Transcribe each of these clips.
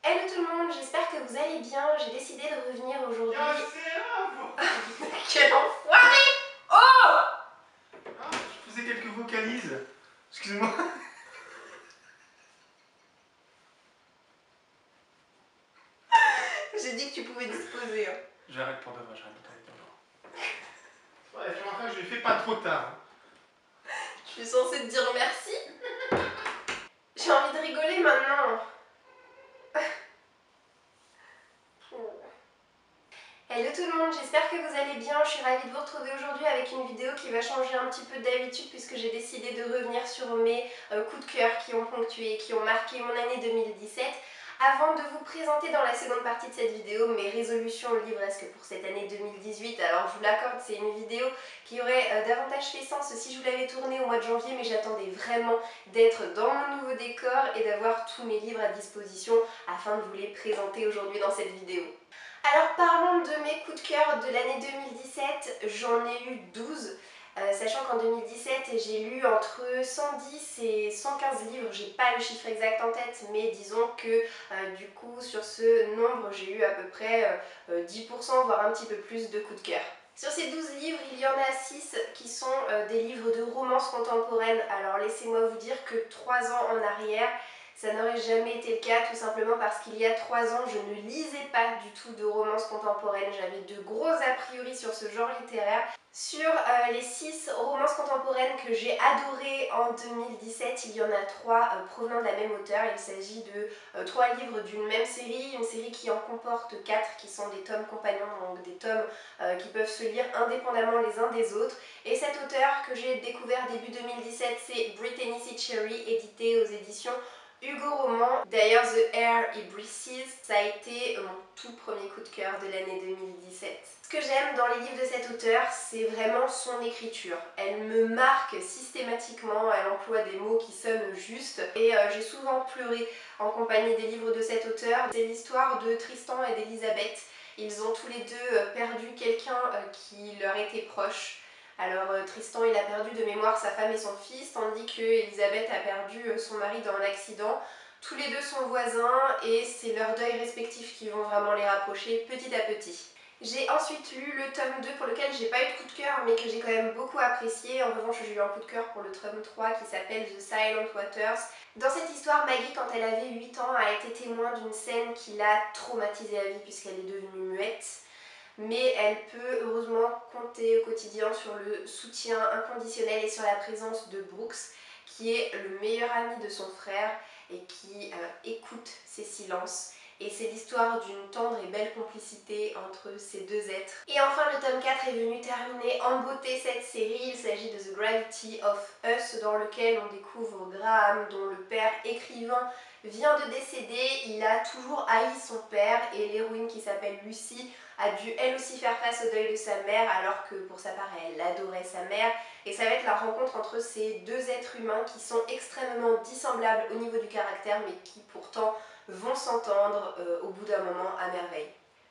Hello tout le monde, j'espère que vous allez bien. J'ai décidé de revenir aujourd'hui. Quel enfoiré! Oh! Ah, je faisais quelques vocalises. Excusez-moi. J'ai dit que tu pouvais disposer. Hein. J'arrête pour de vrai, j'arrête pour de vrai. Ouais, tu remarqueras que je l'ai fait pas trop tard. Je suis censée te dire merci. J'ai envie de rigoler maintenant. Hello tout le monde, j'espère que vous allez bien. Je suis ravie de vous retrouver aujourd'hui avec une vidéo qui va changer un petit peu d'habitude puisque j'ai décidé de revenir sur mes coups de cœur qui ont ponctué, qui ont marqué mon année 2017. Avant de vous présenter dans la seconde partie de cette vidéo mes résolutions livresques pour cette année 2018, alors je vous l'accorde, c'est une vidéo qui aurait davantage fait sens si je vous l'avais tournée au mois de janvier, mais j'attendais vraiment d'être dans mon nouveau décor et d'avoir tous mes livres à disposition afin de vous les présenter aujourd'hui dans cette vidéo. Alors parlons de mes coups de cœur de l'année 2017, j'en ai eu 12. Sachant qu'en 2017 j'ai lu entre 110 et 115 livres, j'ai pas le chiffre exact en tête, mais disons que du coup sur ce nombre j'ai eu à peu près 10% voire un petit peu plus de coups de cœur. Sur ces 12 livres, il y en a 6 qui sont des livres de romance contemporaine. Alors laissez-moi vous dire que 3 ans en arrière, ça n'aurait jamais été le cas, tout simplement parce qu'il y a 3 ans, je ne lisais pas du tout de romance contemporaine. J'avais de gros a priori sur ce genre littéraire. Sur les 6 romances contemporaines que j'ai adorées en 2017, il y en a 3 provenant de la même auteure. Il s'agit de 3 livres d'une même série, une série qui en comporte 4 qui sont des tomes compagnons, donc des tomes qui peuvent se lire indépendamment les uns des autres. Et cet auteur que j'ai découvert début 2017, c'est Brittany C. Cherry, édité aux éditions Hugo Roman. D'ailleurs, The Air It Breathes, ça a été mon tout premier coup de cœur de l'année 2017. Ce que j'aime dans les livres de cet auteur, c'est vraiment son écriture. Elle me marque systématiquement, elle emploie des mots qui sonnent justes et j'ai souvent pleuré en compagnie des livres de cet auteur. C'est l'histoire de Tristan et d'Elisabeth. Ils ont tous les deux perdu quelqu'un qui leur était proche. Alors Tristan il a perdu de mémoire sa femme et son fils, tandis que Elisabeth a perdu son mari dans un accident. Tous les deux sont voisins et c'est leur deuil respectif qui vont vraiment les rapprocher petit à petit. J'ai ensuite lu le tome 2 pour lequel j'ai pas eu de coup de cœur mais que j'ai quand même beaucoup apprécié. En revanche j'ai eu un coup de cœur pour le tome 3 qui s'appelle The Silent Waters. Dans cette histoire, Maggie quand elle avait 8 ans a été témoin d'une scène qui l'a traumatisée à vie puisqu'elle est devenue muette. Mais elle peut heureusement compter au quotidien sur le soutien inconditionnel et sur la présence de Brooks, qui est le meilleur ami de son frère et qui écoute ses silences. Et c'est l'histoire d'une tendre et belle complicité entre ces deux êtres. Et enfin le tome 4 est venu terminer en beauté cette série. Il s'agit de The Gravity of Us, dans lequel on découvre Graham, dont le père écrivain vient de décéder. Il a toujours haï son père et l'héroïne qui s'appelle Lucy a dû elle aussi faire face au deuil de sa mère alors que pour sa part elle adorait sa mère. Et ça va être la rencontre entre ces deux êtres humains qui sont extrêmement dissemblables au niveau du caractère mais qui pourtant vont s'entendre au bout d'un moment à merveille.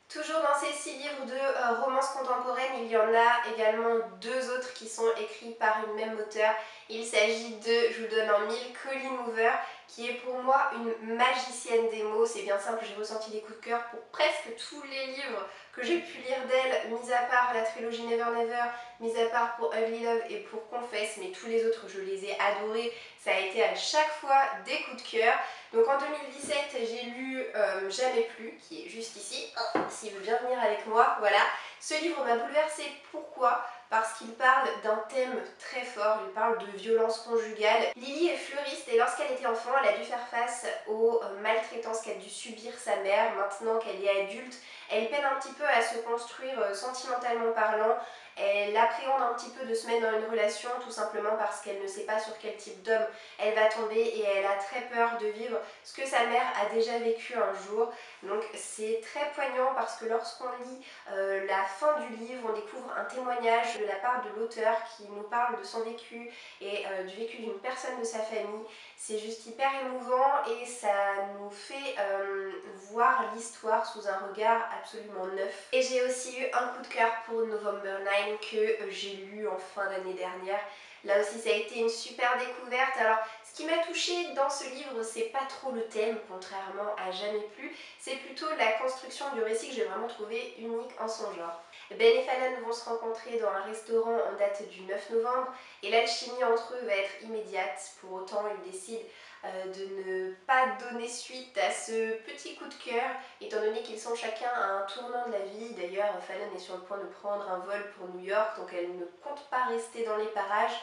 Toujours dans ces 6 livres de romance contemporaine, il y en a également 2 autres qui sont écrits par une même auteure. Il s'agit de, je vous donne en mille, Colleen Hoover, qui est pour moi une magicienne des mots. C'est bien simple, j'ai ressenti des coups de cœur pour presque tous les livres que j'ai pu lire d'elle, mis à part la trilogie Never Never, mis à part pour Ugly Love et pour Confess, mais tous les autres je les ai adorés. Ça a été à chaque fois des coups de cœur. Donc en 2017, j'ai lu Jamais plus, qui est juste ici, s'il veut bien venir avec moi, voilà. Ce livre m'a bouleversée, pourquoi ? Parce qu'il parle d'un thème très fort, il parle de violence conjugale. Lily est fleuriste et lorsqu'elle était enfant, elle a dû faire face aux maltraitances qu'a dû subir sa mère. Maintenant qu'elle est adulte, elle peine un petit peu à se construire sentimentalement parlant. Elle appréhende un petit peu de se mettre dans une relation tout simplement parce qu'elle ne sait pas sur quel type d'homme elle va tomber et elle a très peur de vivre ce que sa mère a déjà vécu un jour. Donc c'est très poignant parce que lorsqu'on lit la fin du livre, on découvre un témoignage de la part de l'auteur qui nous parle de son vécu et du vécu d'une personne de sa famille. C'est juste hyper émouvant et ça nous fait voir l'histoire sous un regard absolument neuf. Et j'ai aussi eu un coup de cœur pour November 9 que j'ai lu en fin d'année dernière. Là aussi ça a été une super découverte. Alors ce qui m'a touchée dans ce livre, c'est pas trop le thème, contrairement à Jamais plus, c'est plutôt la construction du récit que j'ai vraiment trouvé unique en son genre. Ben et Fallon vont se rencontrer dans un restaurant en date du 9 novembre et l'alchimie entre eux va être immédiate. Pour autant, ils décident de ne pas donner suite à ce petit coup de cœur, étant donné qu'ils sont chacun à un tournant de la vie. D'ailleurs, Fallon est sur le point de prendre un vol pour New York, donc elle ne compte pas rester dans les parages.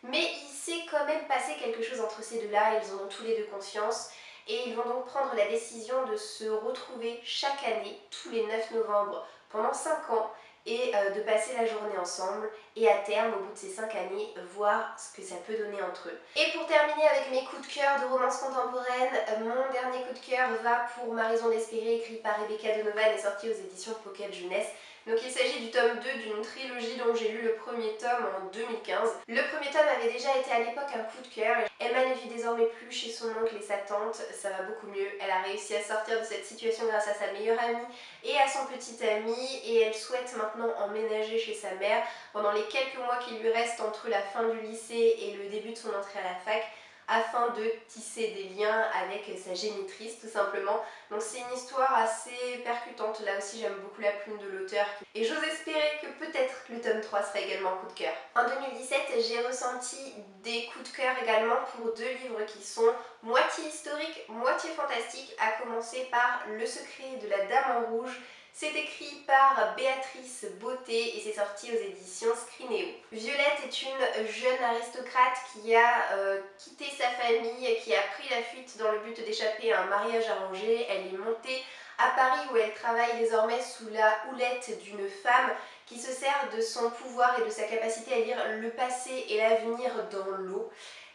Mais il s'est quand même passé quelque chose entre ces deux-là, ils en ont tous les deux conscience. Et ils vont donc prendre la décision de se retrouver chaque année, tous les 9 novembre, pendant 5 ans, et de passer la journée ensemble et à terme, au bout de ces 5 années, voir ce que ça peut donner entre eux. Et pour terminer avec mes coups de cœur de romance contemporaine, mon dernier coup de cœur va pour Ma raison d'espérer, écrit par Rebecca Donovan et sorti aux éditions Pocket Jeunesse. Donc il s'agit du tome 2 d'une trilogie dont j'ai lu le premier tome en 2015. Le premier tome avait déjà été à l'époque un coup de cœur. Emma ne vit désormais plus chez son oncle et sa tante, ça va beaucoup mieux. Elle a réussi à sortir de cette situation grâce à sa meilleure amie et à son petit ami et elle souhaite maintenant emménager chez sa mère pendant les quelques mois qui lui restent entre la fin du lycée et le début de son entrée à la fac, afin de tisser des liens avec sa génitrice tout simplement. Donc c'est une histoire assez percutante, là aussi j'aime beaucoup la plume de l'auteur et j'ose espérer que peut-être le tome 3 sera également un coup de cœur. En 2017 j'ai ressenti des coups de cœur également pour deux livres qui sont moitié historiques, moitié fantastiques, à commencer par Le secret de la Dame en rouge. C'est écrit par Béatrice Beauté et c'est sorti aux éditions Scrinéo. Violette est une jeune aristocrate qui a quitté sa famille, qui a pris la fuite dans le but d'échapper à un mariage arrangé. Elle est montée à Paris où elle travaille désormais sous la houlette d'une femme qui se sert de son pouvoir et de sa capacité à lire le passé et l'avenir dans l'eau.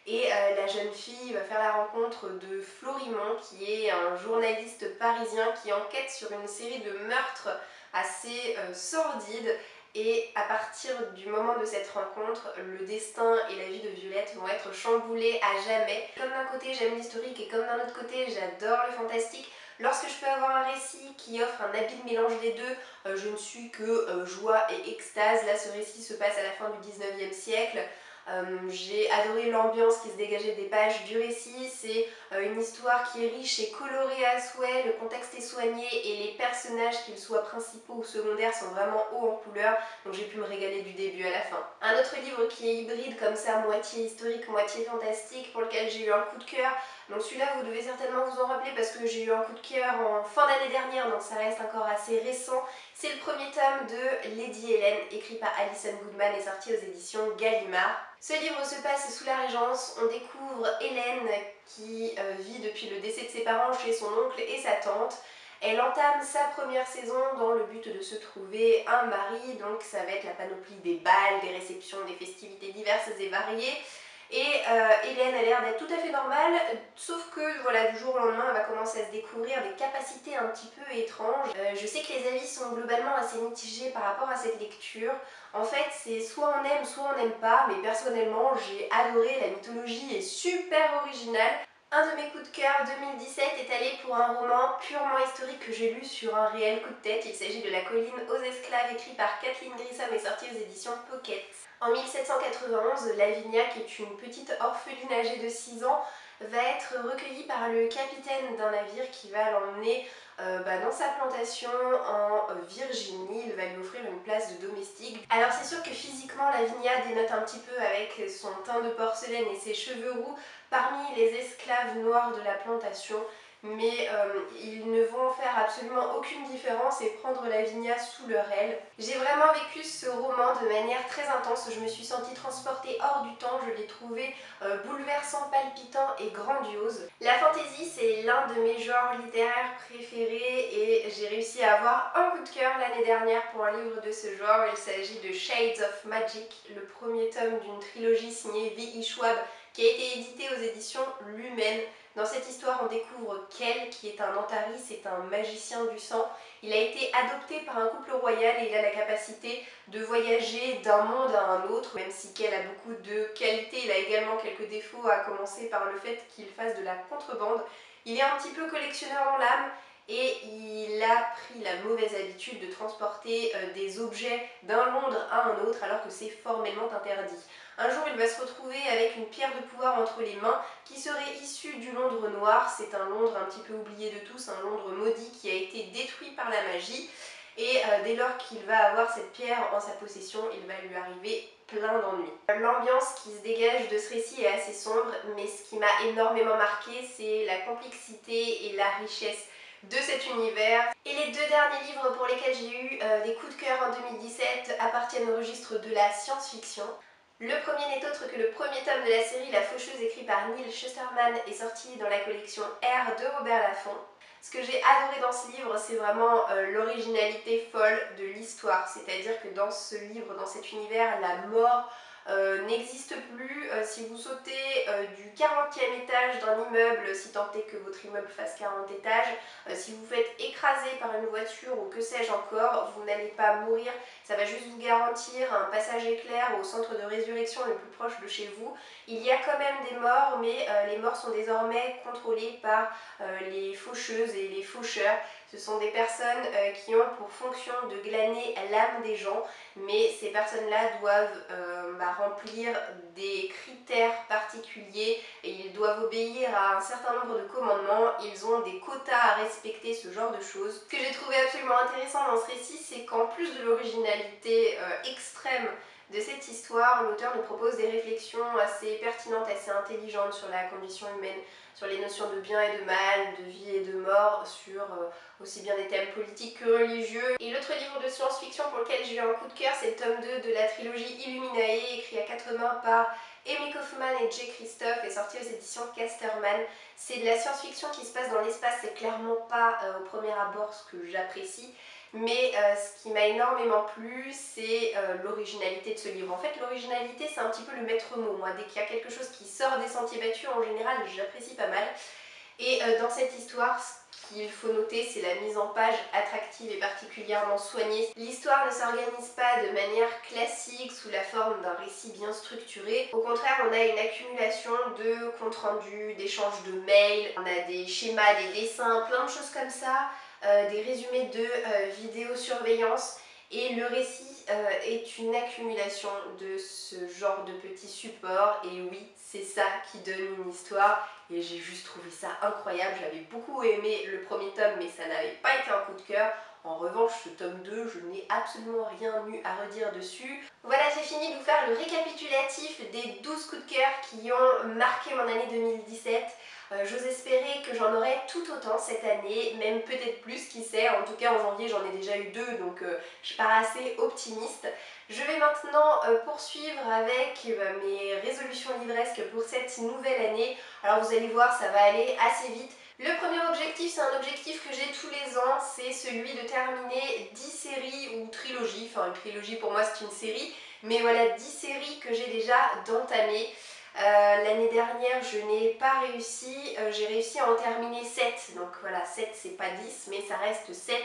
Et la jeune fille va faire la rencontre de Florimond, qui est un journaliste parisien qui enquête sur une série de meurtres assez sordides. Et à partir du moment de cette rencontre, le destin et la vie de Violette vont être chamboulés à jamais. Comme d'un côté j'aime l'historique et comme d'un autre côté j'adore le fantastique, lorsque je peux avoir un récit qui offre un habile mélange des deux, je ne suis que joie et extase. Là ce récit se passe à la fin du 19e siècle. J'ai adoré l'ambiance qui se dégageait des pages du récit. C'est une histoire qui est riche et colorée à souhait, le contexte est soigné et les personnages, qu'ils soient principaux ou secondaires, sont vraiment hauts en couleur, donc j'ai pu me régaler du début à la fin. Un autre livre qui est hybride comme ça, moitié historique, moitié fantastique, pour lequel j'ai eu un coup de cœur. Donc celui-là vous devez certainement vous en rappeler parce que j'ai eu un coup de cœur en fin d'année dernière, donc ça reste encore assez récent. C'est le premier tome de Lady Hélène, écrit par Alison Goodman et sorti aux éditions Gallimard. Ce livre se passe sous la Régence. On découvre Hélène qui vit depuis le décès de ses parents chez son oncle et sa tante. Elle entame sa première saison dans le but de se trouver un mari, donc ça va être la panoplie des balles, des réceptions, des festivités diverses et variées. Et Hélène a l'air d'être tout à fait normale, sauf que voilà, du jour au lendemain, elle va commencer à se découvrir des capacités un petit peu étranges. Je sais que les avis sont globalement assez mitigés par rapport à cette lecture. En fait, c'est soit on aime, soit on n'aime pas, mais personnellement, j'ai adoré, la mythologie est super originale. Un de mes coups de cœur 2017 est allé pour un roman purement historique que j'ai lu sur un réel coup de tête. Il s'agit de La colline aux esclaves, écrit par Kathleen Grissom et sorti aux éditions Pocket. En 1791, Lavinia, qui est une petite orpheline âgée de 6 ans, va être recueillie par le capitaine d'un navire qui va l'emmener dans sa plantation en Virginie. Il va lui offrir une place de domestique. Alors c'est sûr que physiquement Lavinia dénote un petit peu avec son teint de porcelaine et ses cheveux roux parmi les esclaves noirs de la plantation, mais ils ne vont faire absolument aucune différence et prendre Lavinia sous leur aile. J'ai vraiment vécu ce roman de manière très intense, je me suis sentie transportée hors du temps, je l'ai trouvé bouleversant, palpitant et grandiose. La fantasy, c'est l'un de mes genres littéraires préférés et j'ai réussi à avoir un coup de cœur l'année dernière pour un livre de ce genre. Il s'agit de Shades of Magic, le premier tome d'une trilogie signée V.E. Schwab qui a été édité aux éditions Lumen. Dans cette histoire, on découvre Kel, qui est un Antari, c'est un magicien du sang. Il a été adopté par un couple royal et il a la capacité de voyager d'un monde à un autre. Même si Kel a beaucoup de qualités, il a également quelques défauts, à commencer par le fait qu'il fasse de la contrebande. Il est un petit peu collectionneur dans l'âme et il a pris la mauvaise habitude de transporter des objets d'un Londres à un autre alors que c'est formellement interdit. Un jour, il va se retrouver avec une pierre de pouvoir entre les mains qui serait issue du Londres noir. C'est un Londres un petit peu oublié de tous, un Londres maudit qui a été détruit par la magie. Et dès lors qu'il va avoir cette pierre en sa possession, il va lui arriver plein d'ennuis. L'ambiance qui se dégage de ce récit est assez sombre, mais ce qui m'a énormément marqué, c'est la complexité et la richesse de cet univers. Et les deux derniers livres pour lesquels j'ai eu des coups de cœur en 2017 appartiennent au registre de la science-fiction. Le premier n'est autre que le premier tome de la série La Faucheuse, écrit par Neal Shusterman, est sorti dans la collection R de Robert Laffont. Ce que j'ai adoré dans ce livre, c'est vraiment l'originalité folle de l'histoire. C'est-à-dire que dans ce livre, dans cet univers, la mort n'existe plus. Si vous sautez du 40e étage d'un immeuble, si tant est que votre immeuble fasse 40 étages, si vous faites écraser par une voiture ou que sais-je encore, vous n'allez pas mourir. Ça va juste vous garantir un passage éclair au centre de résurrection le plus proche de chez vous. Il y a quand même des morts, mais les morts sont désormais contrôlés par les faucheuses et les faucheurs. Ce sont des personnes qui ont pour fonction de glaner l'âme des gens, mais ces personnes-là doivent remplir des critères particuliers et ils doivent obéir à un certain nombre de commandements. Ils ont des quotas à respecter, ce genre de choses. Ce que j'ai trouvé absolument intéressant dans ce récit, c'est qu'en plus de l'originalité extrême de cette histoire, l'auteur nous propose des réflexions assez pertinentes, assez intelligentes sur la condition humaine, sur les notions de bien et de mal, de vie et de mort, sur aussi bien des thèmes politiques que religieux. Et l'autre livre de science-fiction pour lequel j'ai eu un coup de cœur, c'est le tome 2 de la trilogie Illuminae, écrit à 4 mains par Amy Kaufman et Jay Christophe, et sorti aux éditions Casterman. C'est de la science-fiction qui se passe dans l'espace, c'est clairement pas au premier abord ce que j'apprécie. Mais ce qui m'a énormément plu, c'est l'originalité de ce livre. En fait, l'originalité, c'est un petit peu le maître mot. Moi, dès qu'il y a quelque chose qui sort des sentiers battus, en général, j'apprécie pas mal. Et dans cette histoire, ce qu'il faut noter, c'est la mise en page attractive et particulièrement soignée. L'histoire ne s'organise pas de manière classique, sous la forme d'un récit bien structuré. Au contraire, on a une accumulation de comptes rendus, d'échanges de mails, on a des schémas, des dessins, plein de choses comme ça. Des résumés de vidéosurveillance, et le récit est une accumulation de ce genre de petits supports, et oui, c'est ça qui donne une histoire, et j'ai juste trouvé ça incroyable. J'avais beaucoup aimé le premier tome, mais ça n'avait pas été un coup de cœur. En revanche, ce tome 2, je n'ai absolument rien eu à redire dessus. Voilà, j'ai fini de vous faire le récapitulatif des 12 coups de cœur qui ont marqué mon année 2017. J'ose espérer que j'en aurai tout autant cette année, même peut-être plus, qui sait. En tout cas, en janvier, j'en ai déjà eu 2, donc je pars assez optimiste. Je vais maintenant poursuivre avec mes résolutions livresques pour cette nouvelle année. Alors vous allez voir, ça va aller assez vite. Le premier objectif, c'est un objectif que j'ai tous les ans, c'est celui de terminer 10 séries ou trilogies. Enfin, une trilogie pour moi c'est une série, mais voilà, 10 séries que j'ai déjà d'entamer. L'année dernière, je n'ai pas réussi, j'ai réussi à en terminer 7, donc voilà, 7 c'est pas 10, mais ça reste 7.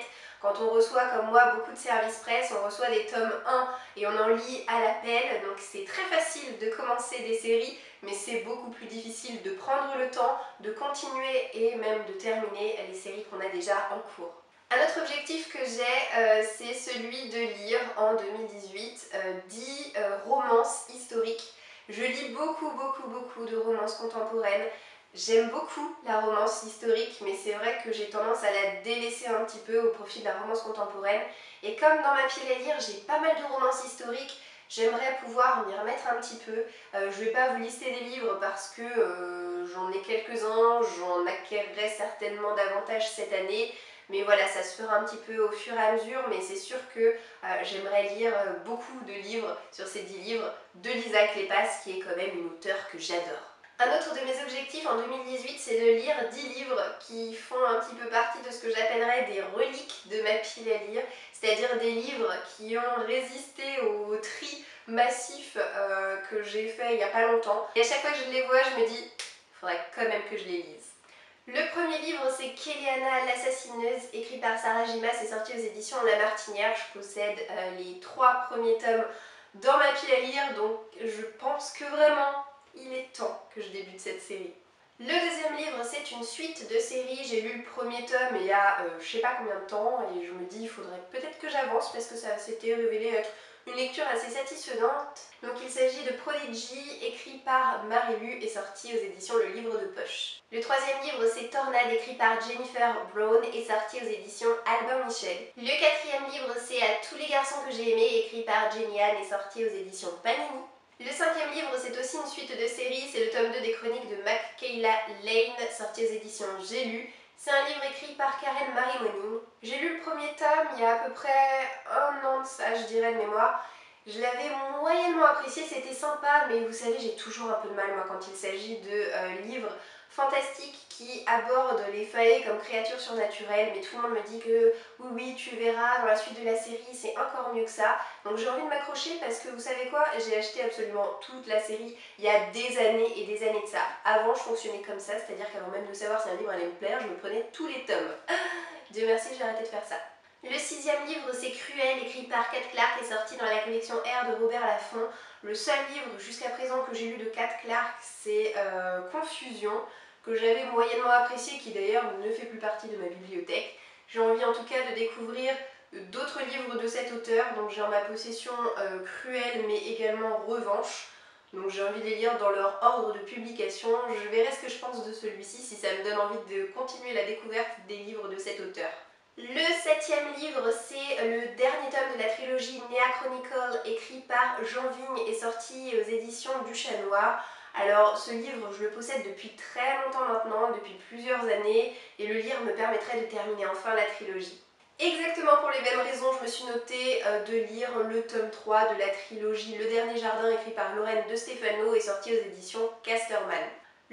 Quand on reçoit comme moi beaucoup de services presse, on reçoit des tomes 1 et on en lit à l'appel, donc c'est très facile de commencer des séries, mais c'est beaucoup plus difficile de prendre le temps, de continuer et même de terminer les séries qu'on a déjà en cours. Un autre objectif que j'ai, c'est celui de lire en 2018 10 romances historiques. Je lis beaucoup de romances contemporaines. J'aime beaucoup la romance historique, mais c'est vrai que j'ai tendance à la délaisser un petit peu au profit de la romance contemporaine. Et comme dans ma pile à lire, j'ai pas mal de romances historiques, j'aimerais pouvoir m'y remettre un petit peu. Je vais pas vous lister des livres parce que j'en ai quelques-uns, j'en acquerrai certainement davantage cette année. Mais voilà, ça se fera un petit peu au fur et à mesure, mais c'est sûr que j'aimerais lire beaucoup de livres sur ces 10 livres de Lisa Kleypas, qui est quand même une auteure que j'adore. Un autre de mes objectifs en 2018, c'est de lire 10 livres qui font un petit peu partie de ce que j'appellerais des reliques de ma pile à lire, c'est-à-dire des livres qui ont résisté au tri massif que j'ai fait il n'y a pas longtemps. Et à chaque fois que je les vois, je me dis, il faudrait quand même que je les lise. Le premier livre, c'est Kéliana l'assassineuse, écrit par Sarah Gima, c'est sorti aux éditions La Martinière. Je possède les 3 premiers tomes dans ma pile à lire, donc je pense que vraiment il est temps que je débute cette série. Le deuxième livre, c'est une suite de série. J'ai lu le premier tome il y a je sais pas combien de temps et je me dis il faudrait peut-être que j'avance parce que ça s'était révélé être une lecture assez satisfaisante. Donc il s'agit de Prodigy, écrit par Marilu et sorti aux éditions Le Livre de Poche. Le troisième livre, c'est Tornade, écrit par Jennifer Brown et sorti aux éditions Albin Michel. Le quatrième livre, c'est À tous les garçons que j'ai aimés, écrit par Jenny Anne et sorti aux éditions Panini. Le cinquième livre, c'est aussi une suite de série, c'est le tome 2 des chroniques de Michaela Lane, sorti aux éditions J'ai lu. C'est un livre écrit par Karen Marie Moning. J'ai lu le premier tome il y a à peu près un an de ça, je dirais de mémoire. Je l'avais moyennement apprécié, c'était sympa, mais vous savez, j'ai toujours un peu de mal moi quand il s'agit de livres fantastiques qui abordent les faées comme créatures surnaturelles, mais tout le monde me dit que oui, tu verras, dans la suite de la série, c'est encore mieux que ça. Donc j'ai envie de m'accrocher parce que vous savez quoi, j'ai acheté absolument toute la série il y a des années et des années de ça. Avant, je fonctionnais comme ça, c'est-à-dire qu'avant même de savoir si un livre allait me plaire, je me prenais tous les tomes. Dieu merci, j'ai arrêté de faire ça. Le sixième livre, c'est Cruel, écrit par Kat Clark et sorti dans la collection R de Robert Laffont. Le seul livre jusqu'à présent que j'ai lu de Kat Clark, c'est Confusion, que j'avais moyennement apprécié, qui d'ailleurs ne fait plus partie de ma bibliothèque. J'ai envie en tout cas de découvrir d'autres livres de cet auteur, donc j'ai en ma possession Cruel mais également Revanche. Donc j'ai envie de les lire dans leur ordre de publication. Je verrai ce que je pense de celui-ci, si ça me donne envie de continuer la découverte des livres de cet auteur. Le septième livre, c'est le dernier tome de la trilogie Nea Chronicle, écrit par Jean Vigne et sorti aux éditions du Chat Noir. Alors ce livre, je le possède depuis très longtemps maintenant, depuis plusieurs années, et le lire me permettrait de terminer enfin la trilogie. Exactement pour les mêmes raisons, je me suis notée de lire le tome 3 de la trilogie Le Dernier Jardin, écrit par Lorraine De Stefano et sorti aux éditions Casterman.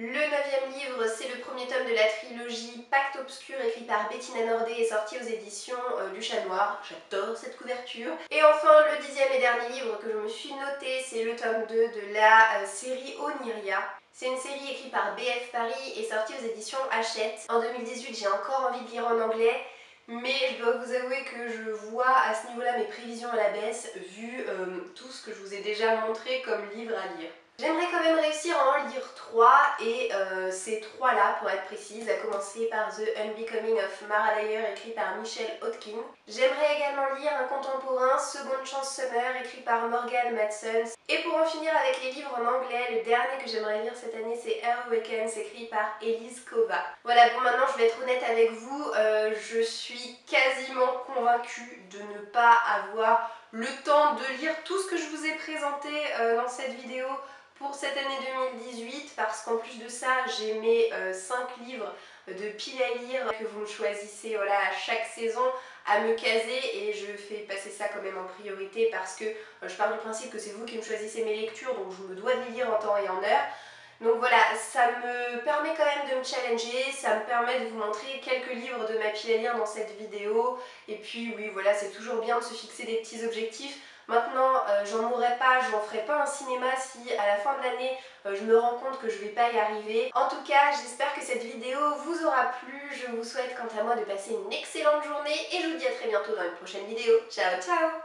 Le neuvième livre, c'est le premier tome de la trilogie Pacte Obscur, écrit par Bettina Nordé et sorti aux éditions du Chat Noir. J'adore cette couverture. Et enfin, le dixième et dernier livre que je me suis noté, c'est le tome 2 de la série Oniria. C'est une série écrite par BF Paris et sortie aux éditions Hachette. En 2018, j'ai encore envie de lire en anglais, mais je dois vous avouer que je vois à ce niveau-là mes prévisions à la baisse, vu tout ce que je vous ai déjà montré comme livre à lire. J'aimerais quand même réussir à en lire 3 et ces 3 là pour être précise, à commencer par The Unbecoming of Mara Dyer écrit par Michelle Hodkin. J'aimerais également lire un contemporain, Second Chance Summer écrit par Morgan Matson. Et pour en finir avec les livres en anglais, le dernier que j'aimerais lire cette année c'est Air Awakens écrit par Elise Kova. Voilà, bon maintenant je vais être honnête avec vous, je suis quasiment convaincue de ne pas avoir le temps de lire tout ce que je vous ai présenté dans cette vidéo pour cette année 2018, parce qu'en plus de ça, j'ai mes 5 livres de pile à lire que vous me choisissez voilà, à chaque saison à me caser, et je fais passer ça quand même en priorité parce que je pars du principe que c'est vous qui me choisissez mes lectures, donc je me dois de les lire en temps et en heure. Donc voilà, ça me permet quand même de me challenger, ça me permet de vous montrer quelques livres de ma pile à lire dans cette vidéo. Et puis oui, voilà, c'est toujours bien de se fixer des petits objectifs. Maintenant, j'en mourrai pas, je n'en ferai pas un cinéma si à la fin de l'année je me rends compte que je vais pas y arriver. En tout cas, j'espère que cette vidéo vous aura plu. Je vous souhaite quant à moi de passer une excellente journée et je vous dis à très bientôt dans une prochaine vidéo. Ciao ciao!